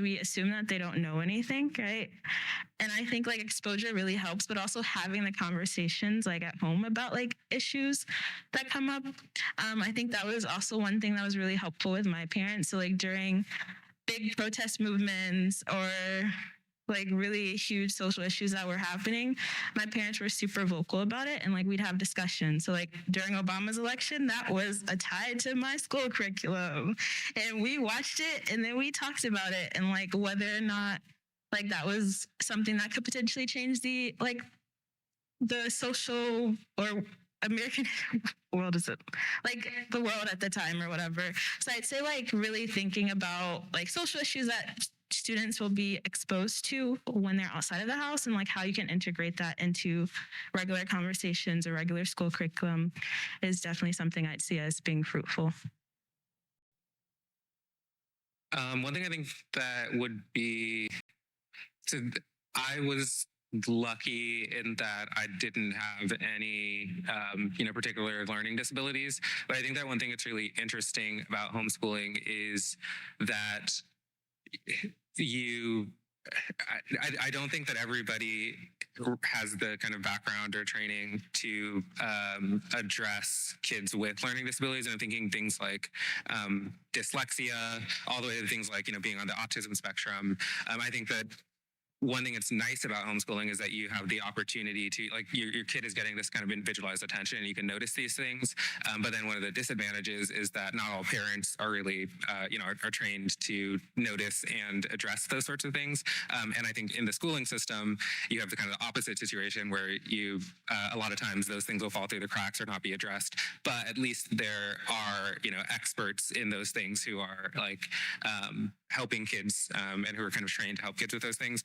we assume that they don't know anything, right? And I think like exposure really helps, but also having the conversations like at home about like issues that come up. I think that was also one thing that was really helpful with my parents. So like during big protest movements or like really huge social issues that were happening, my parents were super vocal about it, and like we'd have discussions. So like during Obama's election, that was a tie to my school curriculum, and we watched it and then we talked about it and like whether or not like that was something that could potentially change the like the social or American world, is it like the world at the time or whatever. So I'd say like really thinking about like social issues that students will be exposed to when they're outside of the house, and like how you can integrate that into regular conversations or regular school curriculum is definitely something I'd see as being fruitful. One thing I think that would be, so I was lucky in that I didn't have any, particular learning disabilities. But I think that one thing that's really interesting about homeschooling is that I don't think that everybody has the kind of background or training to address kids with learning disabilities. And I'm thinking things like dyslexia, all the way to things like, being on the autism spectrum. I think that one thing that's nice about homeschooling is that you have the opportunity to, like, your kid is getting this kind of individualized attention and you can notice these things. But then one of the disadvantages is that not all parents are really, are trained to notice and address those sorts of things. And I think in the schooling system, you have the kind of the opposite situation where a lot of times those things will fall through the cracks or not be addressed. But at least there are, experts in those things who are like helping kids and who are kind of trained to help kids with those things.